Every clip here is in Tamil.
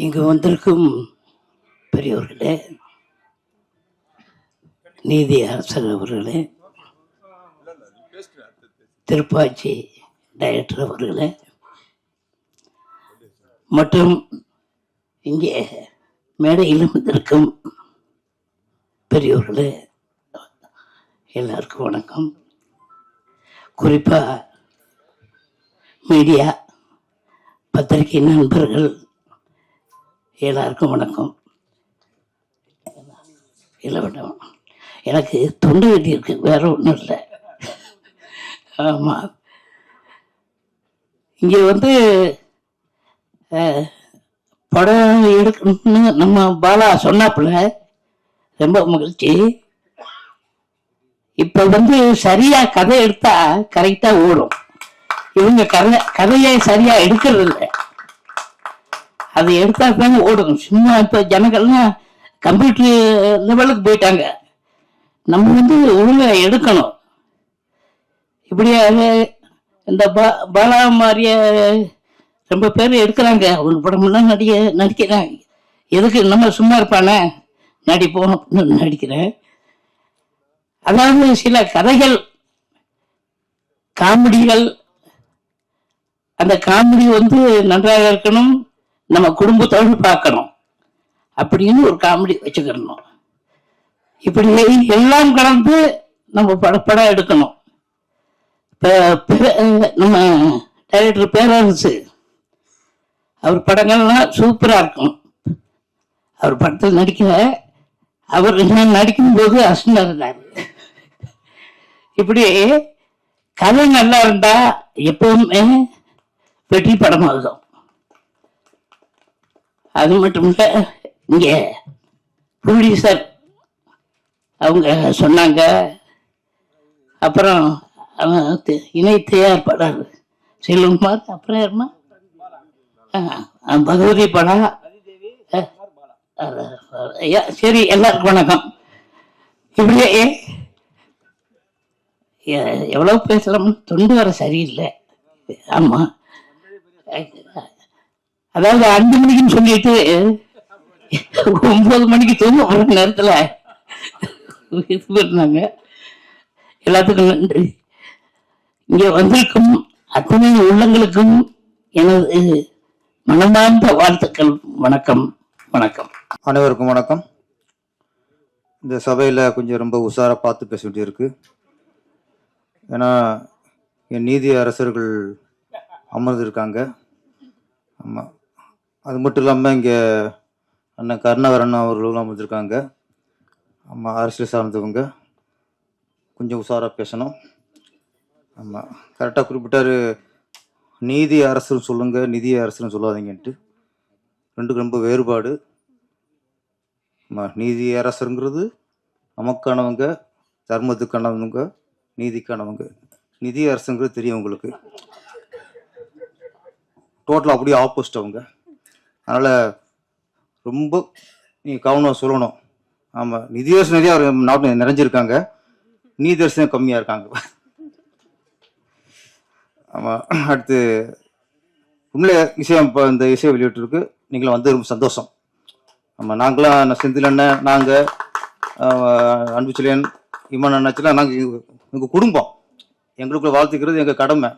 இங்கு வந்திருக்கும் பெரியவர்களே, நீதி அரசர் அவர்களே, திருப்பாச்சி டைரக்டர் அவர்களே, மற்றும் இங்கே மேடையில் வந்திருக்கும் பெரியவர்களே, எல்லாருக்கும் வணக்கம். குறிப்பாக மீடியா பத்திரிகை நண்பர்கள் எல்லாருக்கும் வணக்கம். இல்லை மேடம், எனக்கு தொண்டு வெட்டி இருக்கு, வேற ஒன்றும் இல்லை. ஆமாம், இங்கே வந்து படம் எடுக்கணும்னு நம்ம பாலா சொன்னாப்புல ரொம்ப மகிழ்ச்சி. இப்போ வந்து சரியா கதை எடுத்தா கரெக்டா ஓடும். இவங்க கதையை சரியா எடுக்கிறது இல்லை. அது எடுத்தா தாங்க ஓடும். சும்மா இப்போ ஜனங்கள்லாம் கம்ப்யூட்டர் லெவலுக்கு போயிட்டாங்க. நம்ம வந்து ஒழுங்கா எடுக்கணும். இப்படியா இந்த பாலா மாதிரிய ரொம்ப பேர் எடுக்கிறாங்க. அவங்க படமெல்லாம் நடிக்கிறாங்க. எதுக்கு நம்ம சும்மா இருப்பானே, நடிப்போம் அப்படின்னு நடிக்கிறேன். அதாவது சில கதைகள், காமெடிகள், அந்த காமெடி வந்து நன்றாக இருக்கணும், நம்ம குடும்பத்தோடு பார்க்கணும் அப்படின்னு ஒரு காமெடி வச்சுக்கிறணும். இப்படி எல்லாம் கலந்து நம்ம படம் எடுக்கணும். இப்போ நம்ம டைரக்டர் பேரரசு அவர் படங்கள்லாம் சூப்பராக இருக்கும். அவர் படத்தில் நடிக்கிற அவர் நடிக்கும்போது அசுனா இருந்தார். இப்படி கதை நல்லா இருந்தா எப்பவுமே வெற்றி படமாகும். அது மட்டும் இல்ல, இங்க ப்ரொடியூசர் அவங்க சொன்னாங்க. அப்புறம் இணை தயாரிப்பாளர் செல்வகுமார், அப்புறம் யாருமா பகவதி படம். சரி, எல்லாருக்கும் வணக்கம். இப்படியே எவ்வளவு பேசலாம், தொண்டு வர சரியில்லை. ஆமா, அதாவது 5 மணிக்குன்னு சொல்லிட்டு 9 மணிக்கு தூங்க போற நேரத்துல இருந்தாங்க. எல்லாத்துக்கும் நன்றி. இங்க வந்திருக்கும் அத்தனை உள்ளங்களுக்கும் எனது மனமார்ந்த வாழ்த்துக்கள். வணக்கம். வணக்கம். அனைவருக்கும் வணக்கம். இந்த சபையில் கொஞ்சம் ரொம்ப உஷாராக பார்த்து பேச வேண்டியிருக்கு. ஏன்னா என் நீதி அரசர்கள் அமர்ந்திருக்காங்க. ஆமாம், அது மட்டும் இல்லாமல் இங்கே அண்ணன் கருணாகரன் அவர்களும் அமர்ந்திருக்காங்க. ஆமாம், அரசியல் சார்ந்தவங்க, கொஞ்சம் உஷாராக பேசணும். ஆமாம், கரெக்டாக குறிப்பிட்டார். நீதி அரசர் சொல்லுங்கள், நிதி அரசர்னு சொல்லாதீங்கன்ட்டு. ரெண்டுக்கு ரொம்ப வேறுபாடு. நீதி அரசருங்கிறது நமக்கானவங்க, தர்மத்துக்கானவங்க, நீதிக்கானவங்க. நிதி அரசுங்கிறது தெரியும் உங்களுக்கு, டோட்டலாக அப்படியே ஆப்போசிட் அவங்க. அதனால் ரொம்ப நீங்கள் கவனம் சொல்லணும். ஆமாம், நிதி அரசு நிறையா நாட்டில் நிறைஞ்சிருக்காங்க, நீதி அரசு கம்மியாக இருக்காங்க. ஆமாம், அடுத்து உண்மையிலே விஷயம் இப்போ இந்த இசை வெளியிட்டிருக்கு. நீங்களும் வந்து ரொம்ப சந்தோஷம். ஆமாம், நாங்களாம் செந்தில் அண்ணன், நாங்கள் அன்புச்செழியன், இமான் அண்ணாச்செல்லாம் நாங்கள் எங்கள் குடும்பம். எங்களுக்குள்ள வாழ்த்துக்கிறது எங்கள் கடமை.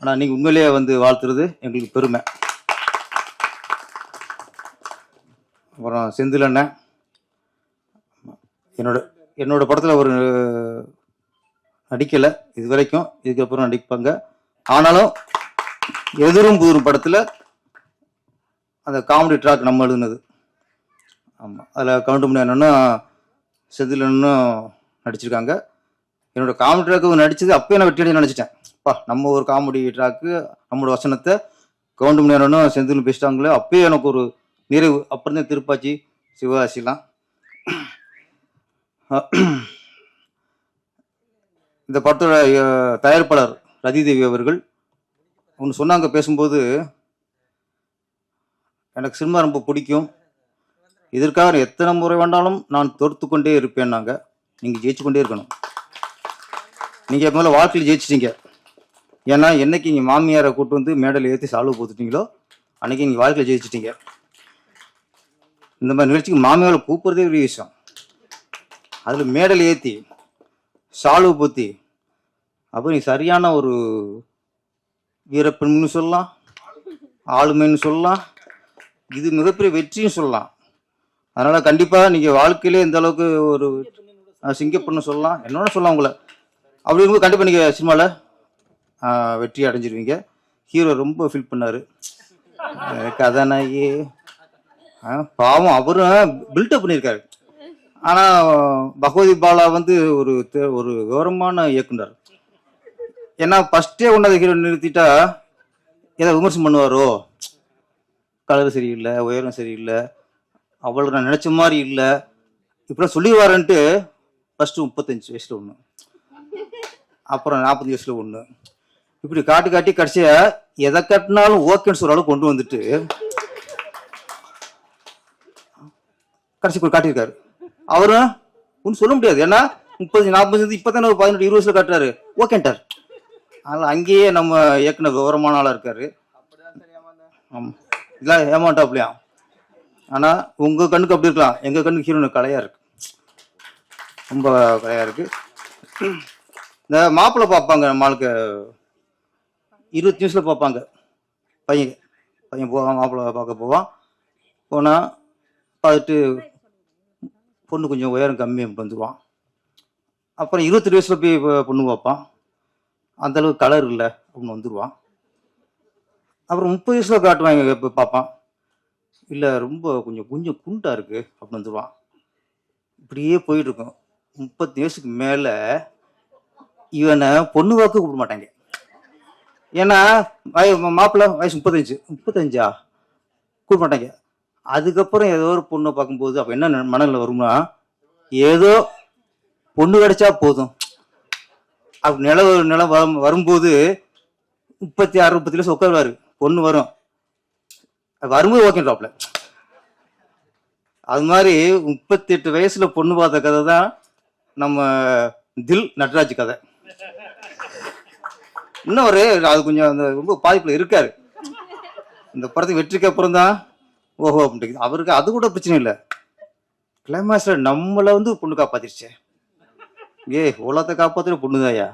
ஆனால் நீங்கள் உண்மையிலேயே வந்து வாழ்த்துறது எங்களுக்கு பெருமை. அப்புறம் செந்தில் அண்ணன் என்னோட படத்தில் ஒரு நடிக்கலை இது வரைக்கும், இதுக்கப்புறம் நடிப்பாங்க. ஆனாலும் எதிரும் புதிரும் படத்தில் அந்த காமெடி ட்ராக் நம்ம எழுதுனது. ஆமாம், அதில் கவுண்ட் பண்ணி என்னன்னா செந்தில் அண்ணனும் நடிச்சிருக்காங்க. என்னோட காமெடி ட்ராக்கு நடிச்சது அப்பயே நான் வெற்றி அடைஞ்சு நினச்சிட்டேன். நம்ம ஒரு காமெடி ட்ராக்கு, நம்மளோட வசனத்தை கவுண்ட் பண்ணி என்னன்னு செந்தில் பேசிட்டாங்களே, அப்பயே எனக்கு ஒரு நிறைவு. அப்புறம் தான் திருப்பாச்சி, சிவகாசிலாம். இந்த படத்தோட தயாரிப்பாளர் ரதிதேவி அவர்கள் ஒன்று சொன்னாங்க பேசும்போது, எனக்கு சினிமா ரொம்ப பிடிக்கும், இதற்காக எத்தனை முறை வேண்டாலும் நான் தொடுத்து கொண்டே இருப்பேன்னாங்க. நீங்கள் ஜெயிச்சு கொண்டே இருக்கணும். நீங்கள் முதல்ல வாழ்க்கையில் ஜெயிச்சிட்டீங்க. ஏன்னா என்னைக்கு நீங்கள் மாமியாரை கூட்டு வந்து மேடையில் ஏற்றி சால்வு போத்துட்டீங்களோ அன்றைக்கி நீங்கள் வாழ்க்கையில் ஜெயிச்சிட்டீங்க. இந்த மாதிரி நிகழ்ச்சிக்கு மாமியாவை கூப்பிட்றதே பெரிய விஷயம். அதில் மேடல் ஏற்றி சால்வு பூத்தி அப்போ நீ சரியான ஒரு வீரப்பெண்னு சொல்லலாம், ஆளுமைன்னு சொல்லலாம், இது மிகப்பெரிய வெற்றின்னு சொல்லலாம். அதனால் கண்டிப்பாக நீங்கள் வாழ்க்கையிலே இந்த அளவுக்கு ஒரு சிங்கப்பெண்ணு சொல்லலாம், என்னோட சொல்லலாம் உங்களை. அப்படி இருக்கும்போது கண்டிப்பாக நீங்கள் சினிமாவில் வெற்றி அடைஞ்சிருவீங்க. ஹீரோ ரொம்ப ஃபீல் பண்ணார், கதாநாயகி பாவம் அவரும் பில்டப் பண்ணியிருக்காரு. ஆனால் பகவதி பாலா வந்து ஒரு கௌரவமான இயக்குனர். ஏன்னா ஃபஸ்ட்டே ஒன்றாவது ஹீரோ நிறுத்திட்டா ஏதாவது விமர்சனம் பண்ணுவாரோ, கலர் சரியில்லை, உயரம் சரியில்லை, அவளுக்கு நான் நினச்ச மாதிரி இல்லை, இப்படிலாம் சொல்லிடுவாருன்ட்டு ஃபஸ்ட்டு 35 வயசில் ஒன்று, அப்புறம் 45 வயசில் ஒன்று, இப்படி காட்டி காட்டி கடைசியாக எதை கட்டினாலும் ஓகேன்னு சொல்கிற அளவுக்கு கொண்டு வந்துட்டு கடைசி காட்டியிருக்காரு. அவரும் ஒன்றும் சொல்ல முடியாது. ஏன்னா 30 40 இப்போ தானே ஒரு 18 20 வயசில் காட்டுறாரு, ஓகேன்ட்டார். அதனால் அங்கேயே நம்ம இயக்குனர் கௌரவமான ஆளாக இருக்காரு. ஆமாம், இதெல்லாம் ஏமாட்டாப்லையா. ஆனால் உங்கள் கண்ணுக்கு அப்படி இருக்கலாம், எங்கள் கண்ணுக்கு ஹீரோனு கலையாக இருக்கு, ரொம்ப கலையாக இருக்கு. இந்த மாப்பிள்ளை பார்ப்பாங்க, நம்மளுக்கு 20 நிமிஷத்தில் பார்ப்பாங்க. பையன் போவான், மாப்பிள்ளை பார்க்க போவான். போனால் பார்த்துட்டு பொண்ணு கொஞ்சம் உயரம் கம்மி வந்துடுவான். அப்புறம் 22 வயசில் போய் பொண்ணு பார்ப்பான், அந்தளவுக்கு கலர் இல்லை அப்படின்னு வந்துடுவான். அப்புறம் 30 வயசில் காட்டுவாங்க, இப்போ பார்ப்பான், இல்லை ரொம்ப கொஞ்சம் குண்டாக இருக்குது அப்படின்னு வந்துடுவான். இப்படியே போயிட்டுருக்கோம். 30 வயசுக்கு மேலே இவனை பொண்ணு வாக்கு கூப்பிட மாட்டாங்க. ஏன்னா மாப்பிள்ளை வயசு 35 கூப்பிட மாட்டாங்க. அதுக்கப்புறம் ஏதோ ஒரு பொண்ணை பார்க்கும்போது அப்போ என்ன மனநிலை வரும்னா, ஏதோ பொண்ணு கிடைச்சா போதும் அப்படி நிலம் வரும்போது 36 30 வயசு உட்காருவாரு, பொண்ணு வரும், வரும்போது ஓகேன்றாப்ல. அது மாதிரி 38 வயசுல பொண்ணு பார்த்த கதை தான் நம்ம தில் நட்ராஜ் கதை. இன்னும் அது கொஞ்சம் அந்த ரொம்ப பாதிப்புல இருக்காரு. இந்த படத்துக்கு வெற்றிக்கு அப்புறம் தான் ஓஹோ அப்படின்ட்டு. அவருக்கு அது கூட பிரச்சனை இல்லை, கிளைமாக்ஸ்ல நம்மளை வந்து பொண்ணு காப்பாத்திருச்சே, உலகத்தை காப்பாத்துற பொண்ணுதாயா.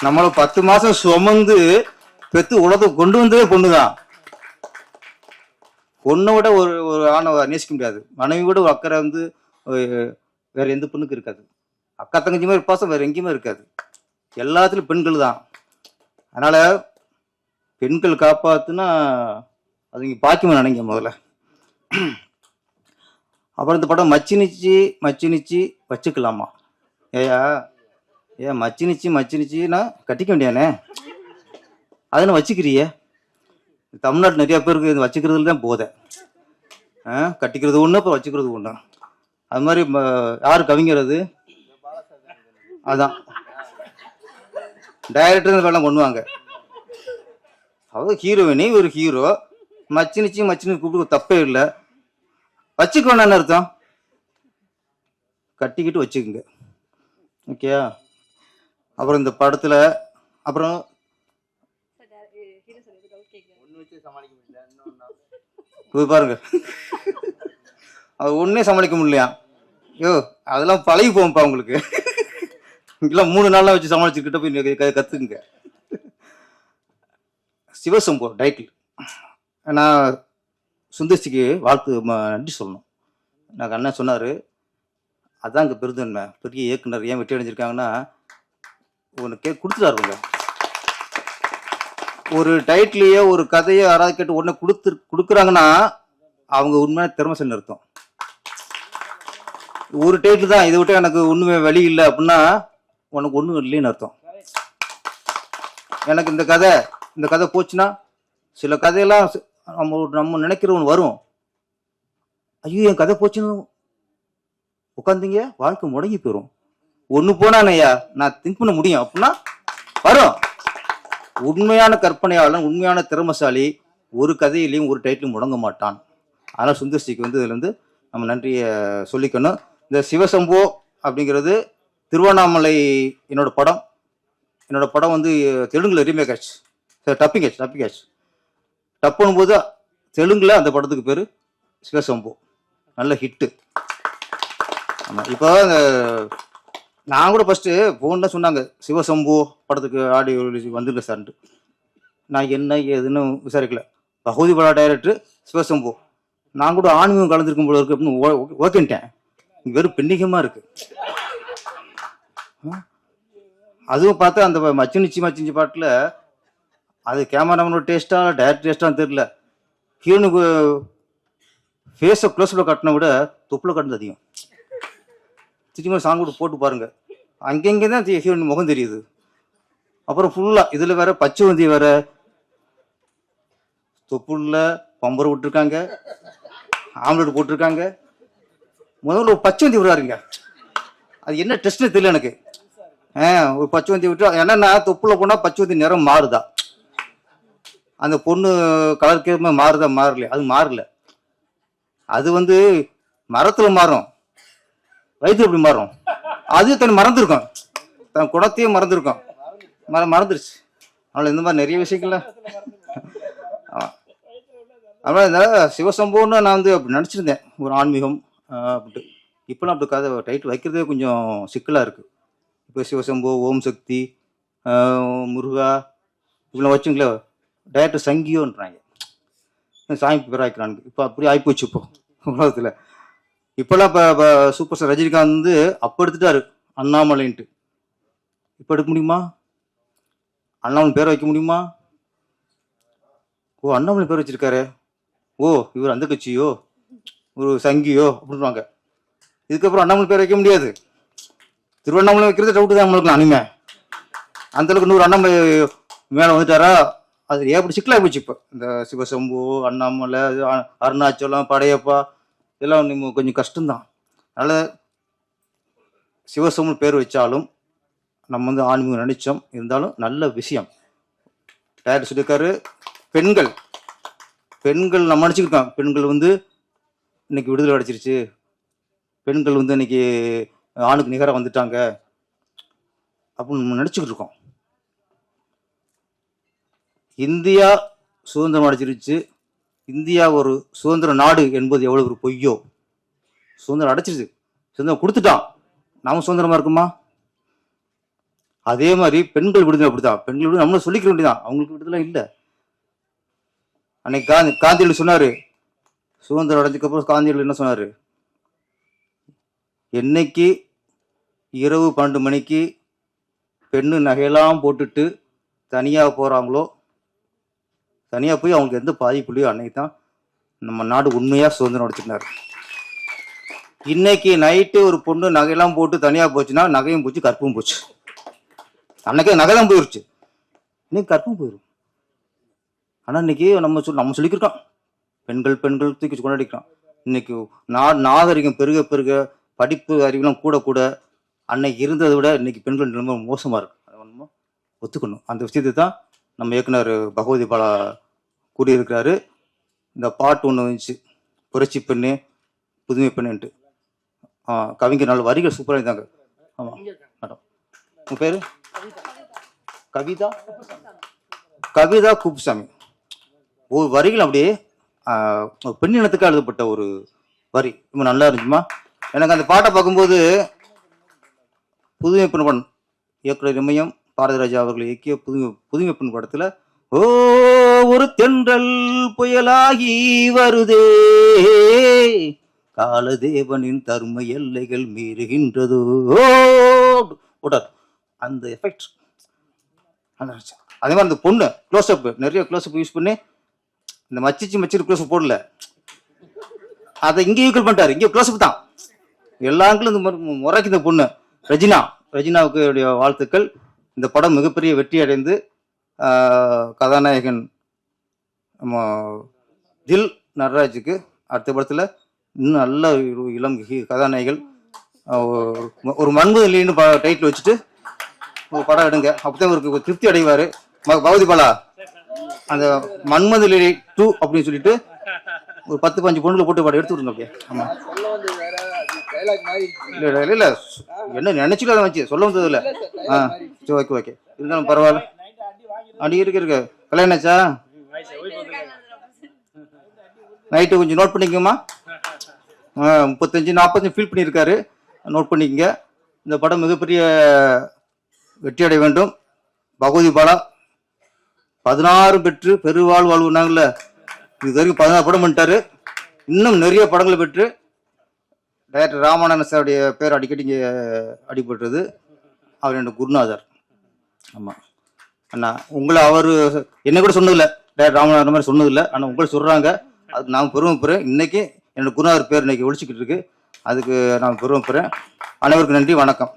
நம்மள 10 மாசம் சுமந்து பெத்து உலகத்தை கொண்டு வந்ததே பொண்ணுதான். பொண்ணை விட ஒரு ஆணை நேசிக்க முடியாது, மனைவி விட ஒரு அக்கறை வந்து வேற எந்த பொண்ணுக்கு இருக்காது. அக்கா தங்கச்சி மாதிரி பாசம் வேற எங்கேயுமே இருக்காது, எல்லாத்துலயும் பெண்கள் தான். அதனால பெண்கள் காப்பாத்துனா அது நீங்க பாக்கியமா நினைங்க முதல்ல. அப்புறம் இந்த படம் மச்சினிச்சு வச்சுக்கலாமா? ஏன் மச்சினிச்சுன்னா கட்டிக்க வேண்டியானே, அதனை வச்சுக்கிறிய. தமிழ்நாட்டு நிறைய பேருக்கு இது வச்சுக்கிறதுல தான் போதை. கட்டிக்கிறது ஒன்று, அப்புறம் வச்சுக்கிறது ஒன்று. அது மாதிரி யார் கவிங்கிறது, அதான் டைரக்டர் வேலை பண்ணுவாங்க. அதாவது ஹீரோயினி ஒரு ஹீரோ மச்சினிச்சு கூப்பிட்டு தப்பே இல்லை, வச்சுக்கோன்னு அர்த்தம், கட்டிக்கிட்டு வச்சுக்குங்க, ஓகேயா. அப்புறம் இந்த படத்துல அப்புறம் பாருங்க, அது ஒன்னே சமாளிக்க முடியலையா. அதெல்லாம் பழகி போகும்ப்பா உங்களுக்கு. இங்கெல்லாம் 3 நாள்லாம் வச்சு சமாளிச்சுக்கிட்ட போய் கத்துக்குங்க. சிவசம்போ டைட்டில். நான் சுந்தர்சிக்கு நன்றி சொல்லணும். எனக்கு அண்ணன் சொன்னார், அதான் இங்கே பெருந்தன்மை, பெரிய இயக்குனர் ஏன் வெற்றி அடைஞ்சிருக்காங்கன்னா உனக்கு கொடுத்துட்டாருங்க. ஒரு டைட்டிலையோ ஒரு கதையோ யாராவது கேட்டு உடனே கொடுக்குறாங்கன்னா அவங்க உண்மையான திறமைசல் அர்த்தம். ஒரு டைட்டில் தான், இதை விட்டு எனக்கு ஒன்றுமே வழி இல்லை அப்படின்னா உனக்கு ஒன்றும் இல்லைன்னு அர்த்தம். எனக்கு இந்த கதை போச்சுன்னா, சில கதையெல்லாம் நம்ம நினைக்கிறவன் வரும், ஐயோ என் கதை போச்சுன்னு உட்காந்தீங்க வாழ்க்கை முடங்கி போயிடும். ஒன்று போனானையா நான் திங்க் பண்ண முடியும் அப்படின்னா வரும். உண்மையான கற்பனையாளன், உண்மையான திறமசாலி ஒரு கதையிலையும் ஒரு டைட்டிலும் முடங்க மாட்டான். அதனால் சுந்தர்சிக்கு வந்து இதுல இருந்து நம்ம நன்றியை சொல்லிக்கணும். இந்த சிவசம்போ அப்படிங்கிறது திருவண்ணாமலை என்னோட படம் வந்து தெலுங்குல ரீமேக் ஆச்சு, டப்பிங் ஆச்சு. டப் பண்ணும்போது தெலுங்குல அந்த படத்துக்கு பேர் சிவசம்பு, நல்ல ஹிட்டு. ஆமாம். இப்போ நான் கூட ஃபஸ்ட்டு ஃபோனில் சொன்னாங்க சிவசம்பு படத்துக்கு ஆடியோ ரிலீஸ் வந்துருக்கு சார்ன்ட்டு. நான் என்ன ஏதுன்னு விசாரிக்கல. பகவதி படா டைரக்டர் சிவசம்பு, நான் கூட ஆன்மீகம் கலந்துருக்கும் போல இருக்கு அப்படின்னு ஓகேன்ட்டேன். வெறும் பெண்ணிகமாக இருக்கு. அதுவும் பார்த்தா அந்த மச்சினிச்சி பாட்டில் அது கேமராமேனோட டேஸ்டா டைரக்டர் டேஸ்டான்னு தெரியல. ஹீரோனுக்கு ஃபேஸை க்ளோஸில் கட்டின விட தொப்பில் கட்டினது அதிகம். திரும்ப சாங் கூட போட்டு பாருங்க, அங்கங்கே தான் ஹீரோயின் முகம் தெரியுது. அப்புறம் ஃபுல்லாக இதில் வேற பச்சை வந்தி வேற, தொப்புள்ள பம்பரை விட்டுருக்காங்க, ஆம்லெட் போட்டிருக்காங்க. முதல்ல ஒரு பச்சை வந்தி விடுறாருங்க, அது என்ன டெஸ்ட்னு தெரியல எனக்கு. ஒரு பச்சை வந்தி விட்டு என்னன்னா தொப்புல போனால் பச்சை வந்தி நிறம் மாறுதா, அந்த பொண்ணு கலருக்கு மாறுதா மாறல, அது மாறல. அது மரத்தில் மாறும், வயிற்று எப்படி மாறும், அது தன் மறந்துருக்கும், தன் குணத்தையும் மறந்துருக்கும், மறந்துருச்சு. அதனால இந்த மாதிரி நிறைய விஷயங்கள்ல அதனால இந்த சிவசம்புன்னு நான் அப்படி நினச்சிருந்தேன், ஒரு ஆன்மீகம் அப்படின்ட்டு. இப்போலாம் அப்படி கதை டைட்டில் வைக்கிறதே கொஞ்சம் சிக்கலாக இருக்குது. இப்போ சிவசம்பு, ஓம் சக்தி, முருகா இப்படிலாம் வச்சுங்களே, டைரக்டர் சங்கியோன்றாங்க, சாமி பேர் ஆயிக்கிறாங்க. இப்போ அப்படி ஆகிப்போச்சு இப்போ உலகத்தில். இப்போல்லாம் இப்போ சூப்பர் ஸ்டார் ரஜினிகாந்த் அப்போ எடுத்துட்டாரு அண்ணாமலைன்ட்டு. இப்போ எடுக்க முடியுமா? அண்ணாமலை பேரை வைக்க முடியுமா? ஓ, அண்ணாமலை பேர் வச்சிருக்காரு, ஓ இவர் அந்த கட்சியோ ஒரு சங்கியோ அப்படின்வாங்க. இதுக்கப்புறம் அண்ணாமலை பேர் வைக்க முடியாது. திருவண்ணாமலை வைக்கிறது டவுட்டு தான் நம்மளுக்கு. அனிமே அந்தளவுக்கு 100 அண்ணாமலை மேலே வந்துட்டாரா, அது எப்படி சிக்கலாக போச்சு. இப்போ இந்த சிவசம்பு, அண்ணாமலை, அருணாச்சலம், படையப்பா இதெல்லாம் நம்ம கொஞ்சம் கஷ்டம்தான். அதனால் சிவசம்பு பேர் வச்சாலும் நம்ம ஆன்மீகம் நினைச்சோம், இருந்தாலும் நல்ல விஷயம். டைரக்டர் சொல்லியிருக்காரு, பெண்கள் நம்ம நினச்சிக்கிட்டோம் பெண்கள் இன்னைக்கு விடுதலை அடைச்சிருச்சு, பெண்கள் இன்னைக்கு ஆணுக்கு நிகராக வந்துட்டாங்க அப்படின்னு நம்ம நினச்சிக்கிட்டு இருக்கோம். இந்தியா சுதந்திரம் அடைச்சிருச்சு, இந்தியா ஒரு சுதந்திர நாடு என்பது எவ்வளவு ஒரு பொய்யோ. சுதந்திரம் அடைச்சிருச்சு, சுதந்திரம் கொடுத்துட்டான், நாம சுதந்திரமா இருக்குமா? அதே மாதிரி பெண்கள் விடுதலை அப்படிதான். பெண்கள் விடுதலை நம்மளும் சொல்லிக்க வேண்டியதான், அவங்களுக்கு விடுதலை இல்லை. அன்னைக்கு காந்தியடிகள் சொன்னாரு, சுதந்திரம் அடைஞ்சதுக்கு அப்புறம் காந்தியடிகள் என்ன சொன்னாரு, என்னைக்கு இரவு 12 மணிக்கு பெண்ணு நகையெல்லாம் போட்டுட்டு தனியா போறாங்களோ, தனியா போய் அவங்களுக்கு எந்த பாதிப்புலையோ, அன்னைக்கு தான் நம்ம நாடு உண்மையா சுதந்திரம் அடைச்சிருந்தாரு. இன்னைக்கு நைட்டு ஒரு பொண்ணு நகையெல்லாம் போட்டு தனியா போச்சுன்னா நகையும் போச்சு, கற்பும் போச்சு. அன்னைக்கே நகைதான் போயிருச்சு, இன்னைக்கு கற்பும் போயிடும். ஆனா இன்னைக்கு நம்ம சொல்லிக்கிட்டோம், பெண்கள் தூக்கி கொண்டாடிக்கிறோம். இன்னைக்கு நாகரிகம் பெருக படிப்பு அறிவுலாம் கூட அன்னைக்கு இருந்ததை விட இன்னைக்கு பெண்கள் ரொம்ப மோசமா இருக்கு. அதை நம்ம ஒத்துக்கணும். அந்த விஷயத்தை தான் நம்ம இயக்குனர் பகவதி பாலா கூறியிருக்கிறாரு. இந்த பாட்டு ஒன்று வந்துச்சு, புரட்சி பெண்ணு புதுமை பெண்ணுன்ட்டு. கவிஞர் நல்ல வரிகள் சூப்பராக இருந்தாங்க. ஆமாம் மேடம், உங்கள் பேர் கவிதா குப்புசாமி. ஒரு வரிகள் அப்படியே பெண்ணினத்துக்காக எழுதப்பட்ட ஒரு வரி, ரொம்ப நல்லா இருந்துச்சுமா. எனக்கு அந்த பாட்டை பார்க்கும்போது புதுமை பெண் படம் இயக்குனர் இமயம் பாரதிராஜா அவர்கள் இயக்கிய புதுமை பெண் படத்துல, ஓ ஒரு தென்றல் புயலாகி வருதே, காலதேவனின் தர்ம எல்லைகள் மீறுகின்றதோ, அந்த எஃபெக்ட். அதே மாதிரி அந்த பொண்ணு க்ளோஸ்அப், நிறைய க்ளோஸ்அப் யூஸ் பண்ணி, இந்த மச்சிரு க்ளோஸ்அப் போடல, அதை இங்கே ஈக்குவல் பண்ணிட்டாரு. இங்கே க்ளோஸ்அப் தான் எல்லாங்களும். இந்த மாதிரி முறைக்கு இந்த பொண்ணு ரஜினாவுக்கு வாழ்த்துக்கள். இந்த படம் மிகப்பெரிய வெற்றி அடைந்து கதாநாயகன் நம்ம தில் நடராஜுக்கு அடுத்த படத்தில் இன்னும் நல்ல இளம் கதாநாயகிகள், ஒரு மண்பு இல்லைன்னு டைட்டில் வச்சுட்டு ஒரு படம் எடுங்க, அப்பதான் ஒரு திருப்தி அடைவாரு பகவதி பாலா. அந்த மன்மது லீலை 2 அப்படின்னு சொல்லிட்டு ஒரு 10-15 பொண்ணுல போட்டு படம் எடுத்து விடுங்க அப்படியே. ஆமா இல்ல என்ன நினைச்சுட்டு அதை வச்சு சொல்ல வந்தது இல்லை. சரி ஓகே இருந்தாலும் பரவாயில்ல. அடி இருக்கு கல்யாணம் ஆச்சா? நைட்டு கொஞ்சம் நோட் பண்ணிக்கோமா. 35-40 ஃபீல் பண்ணியிருக்காரு, நோட் பண்ணிக்கங்க. இந்த படம் மிகப்பெரிய வெற்றி அடைய வேண்டும். பகவதி பாலா 16 பெற்று பெருவாழ் வாழ்வுனாங்கல்ல, இது வரைக்கும் 16 படம் பண்ணிட்டாரு. இன்னும் நிறைய படங்களை பெற்று டைரக்டர் ராமானந்த சாருடைய பேர் அடிக்கடி இங்கே அடிபட்டுறது. அவர் என்னோட குருநாதர். ஆமாம் அண்ணா, உங்களை அவர் என்ன கூட சொன்னதில்லை, டைரக்டர் ராமநாதன் மாதிரி சொன்னதில்லை. ஆனால் உங்களை சொல்கிறாங்க, அதுக்கு நான் பெருமைப்படுறேன். இன்னைக்கு என்னோட குருநாதர் பேர் இன்னைக்கு ஒழிச்சிக்கிட்டு இருக்கு, அதுக்கு நான் பெருமைப்படுறேன். அனைவருக்கும் நன்றி, வணக்கம்.